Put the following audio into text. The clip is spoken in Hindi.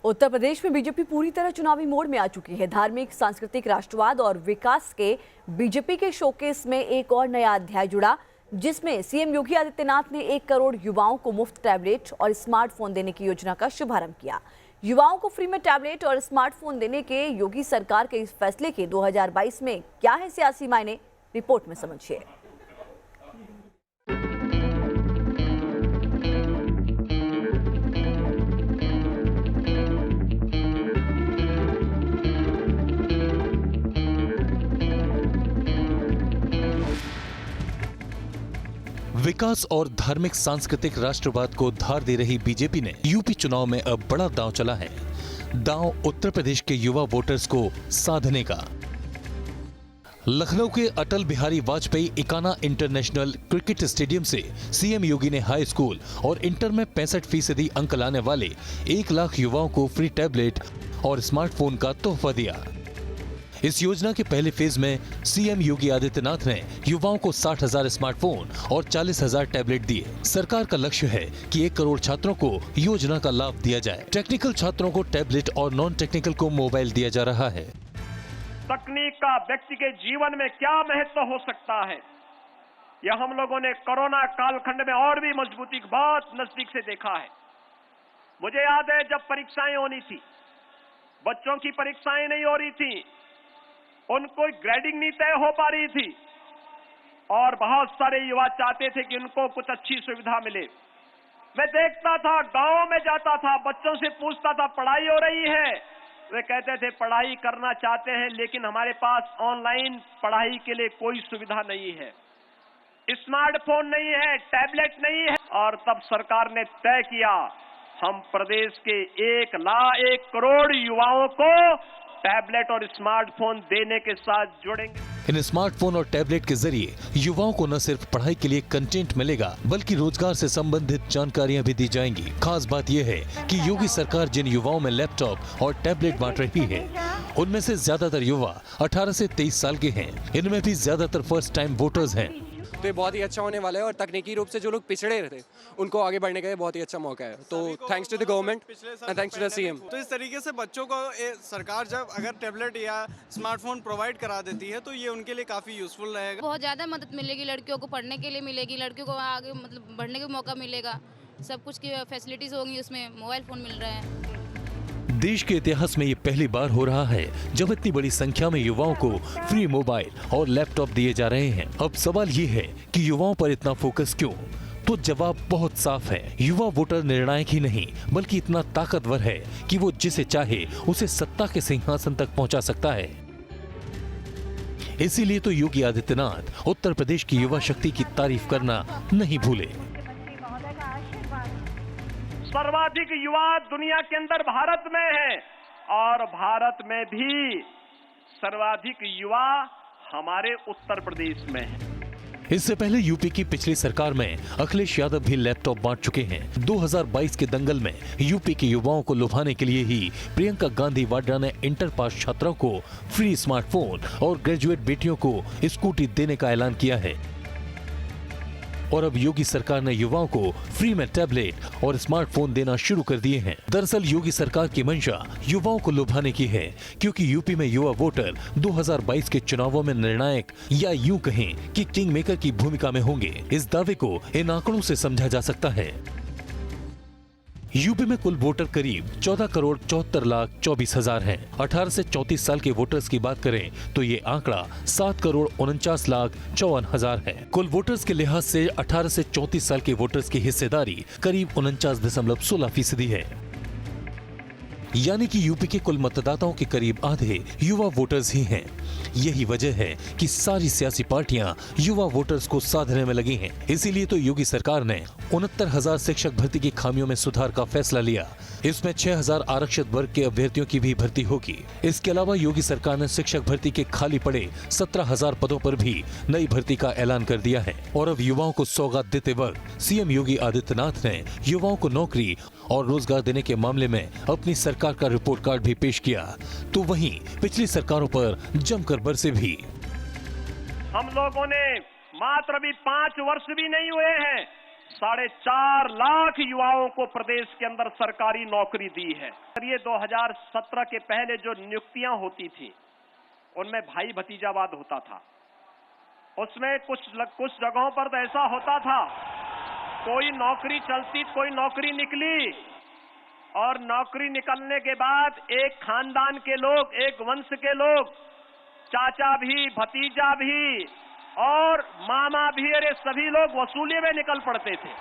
उत्तर प्रदेश में बीजेपी पूरी तरह चुनावी मोड में आ चुकी है। धार्मिक, सांस्कृतिक, राष्ट्रवाद और विकास के बीजेपी के शोकेस में एक और नया अध्याय जुड़ा, जिसमें सीएम योगी आदित्यनाथ ने 1 करोड़ युवाओं को मुफ्त टैबलेट और स्मार्टफोन देने की योजना का शुभारंभ किया। युवाओं को फ्री में टैबलेट और स्मार्टफोन देने के योगी सरकार के इस फैसले के 2022 में क्या है सियासी मायने, रिपोर्ट में समझिए। विकास और धार्मिक सांस्कृतिक राष्ट्रवाद को धार दे रही बीजेपी ने यूपी चुनाव में अब बड़ा दांव चला है। दांव उत्तर प्रदेश के युवा वोटर्स को साधने का। लखनऊ के Atal Bihari Vajpayee Ekana international cricket stadium से सीएम योगी ने हाई स्कूल और इंटर में 65% अंक लाने वाले 1 लाख युवाओं को फ्री टैबलेट और स्मार्टफोन का तोहफा दिया। इस योजना के पहले फेज में सीएम योगी आदित्यनाथ ने युवाओं को 60,000 स्मार्टफोन और 40,000 टैबलेट दिए। सरकार का लक्ष्य है कि 1 करोड़ छात्रों को योजना का लाभ दिया जाए। टेक्निकल छात्रों को टैबलेट और नॉन टेक्निकल को मोबाइल दिया जा रहा है। तकनीक का व्यक्ति के जीवन में क्या महत्व हो सकता है, यह हम लोगों ने कोरोना कालखंड में और भी मजबूती बहुत नजदीक से देखा है। मुझे याद है जब परीक्षाएं होनी थी, बच्चों की परीक्षाएं नहीं हो रही थी, उनको ग्रेडिंग नहीं तय हो पा रही थी और बहुत सारे युवा चाहते थे कि उनको कुछ अच्छी सुविधा मिले। मैं देखता था, गांव में जाता था, बच्चों से पूछता था पढ़ाई हो रही है, वे कहते थे पढ़ाई करना चाहते हैं लेकिन हमारे पास ऑनलाइन पढ़ाई के लिए कोई सुविधा नहीं है, स्मार्टफोन नहीं है, टैबलेट नहीं है। और तब सरकार ने तय किया हम प्रदेश के 1 करोड़ युवाओं को टैबलेट और स्मार्टफोन देने के साथ जोड़ेंगे। इन स्मार्टफोन और टैबलेट के जरिए युवाओं को न सिर्फ पढ़ाई के लिए कंटेंट मिलेगा, बल्कि रोजगार से संबंधित जानकारियां भी दी जाएंगी। खास बात यह है कि योगी सरकार जिन युवाओं में लैपटॉप और टैबलेट बांट रही है, उनमें से ज्यादातर युवा 18 से 23 साल के हैं। इनमें भी ज्यादातर फर्स्ट टाइम वोटर्स हैं। तो ये बहुत ही अच्छा होने वाला है और तकनीकी रूप से जो लोग पिछड़े थे उनको आगे बढ़ने का बहुत ही अच्छा मौका है। तो thanks to the government and thanks to the CM. तो इस तरीके से बच्चों को सरकार जब अगर टैबलेट या स्मार्टफोन प्रोवाइड करा देती है तो ये उनके लिए काफी यूजफुल रहेगा। बहुत ज्यादा मदद मिलेगी, लड़कियों को पढ़ने के लिए मिलेगी, लड़कियों को आगे मतलब बढ़ने का मौका मिलेगा, सब कुछ की फैसिलिटीज होंगी, उसमें मोबाइल फोन मिल रहा है। देश के इतिहास में ये पहली बार हो रहा है जब इतनी बड़ी संख्या में युवाओं को फ्री मोबाइल और लैपटॉप दिए जा रहे हैं। अब सवाल ये है कि युवाओं पर इतना फोकस क्यों? तो जवाब बहुत साफ है। युवा वोटर निर्णायक ही नहीं बल्कि इतना ताकतवर है कि वो जिसे चाहे उसे सत्ता के सिंहासन तक पहुंचा सकता है। इसीलिए तो योगी आदित्यनाथ उत्तर प्रदेश की युवा शक्ति की तारीफ करना नहीं भूले। सर्वाधिक युवा दुनिया के अंदर भारत में है और भारत में भी सर्वाधिक युवा हमारे उत्तर प्रदेश में है। इससे पहले यूपी की पिछली सरकार में अखिलेश यादव भी लैपटॉप बांट चुके हैं। 2022 के दंगल में यूपी के युवाओं को लुभाने के लिए ही प्रियंका गांधी वाड्रा ने इंटर पास छात्रों को फ्री स्मार्टफोन और ग्रेजुएट बेटियों को स्कूटी देने का ऐलान किया है। और अब योगी सरकार ने युवाओं को फ्री में टैबलेट और स्मार्टफोन देना शुरू कर दिए हैं। दरअसल योगी सरकार की मंशा युवाओं को लुभाने की है, क्योंकि यूपी में युवा वोटर 2022 के चुनावों में निर्णायक या यूं कहें कि किंग मेकर की भूमिका में होंगे। इस दावे को इन आंकड़ों से समझा जा सकता है। यूपी में कुल वोटर करीब 14 करोड़ 74 लाख 24 हजार हैं। 18 से 34 साल के वोटर्स की बात करें तो ये आंकड़ा 7 करोड़ 49 लाख 54 हजार है। कुल वोटर्स के लिहाज से 18 से 34 साल के वोटर्स की हिस्सेदारी करीब 49.16% है। यानी कि यूपी के कुल मतदाताओं के करीब आधे युवा वोटर्स ही हैं। यही वजह है कि सारी सियासी पार्टियां युवा वोटर्स को साधने में लगी हैं। इसीलिए तो योगी सरकार ने 69,000 शिक्षक भर्ती की खामियों में सुधार का फैसला लिया। इसमें 6,000 आरक्षित वर्ग के अभ्यर्थियों की भी भर्ती होगी। इसके अलावा योगी सरकार ने शिक्षक भर्ती के खाली पड़े 17,000 पदों पर भी नई भर्ती का ऐलान कर दिया है। और अब युवाओं को सौगात देते वक्त सीएम योगी आदित्यनाथ ने युवाओं को नौकरी और रोजगार देने के मामले में अपनी सरकार का रिपोर्ट कार्ड भी पेश किया। तो वहीं पिछली सरकारों पर जमकर बरसे भी। हम लोगों ने मात्र अभी 5 वर्ष भी नहीं हुए हैं, 4.5 लाख युवाओं को प्रदेश के अंदर सरकारी नौकरी दी है। ये 2017 के पहले जो नियुक्तियां होती थी उनमें भाई भतीजावाद होता था। उसमें कुछ जगहों पर तो ऐसा होता था, कोई नौकरी चलती, कोई नौकरी निकली और नौकरी निकलने के बाद एक खानदान के लोग, एक वंश के लोग, चाचा भी, भतीजा भी और मामा भी, अरे सभी लोग वसूली में निकल पड़ते थे।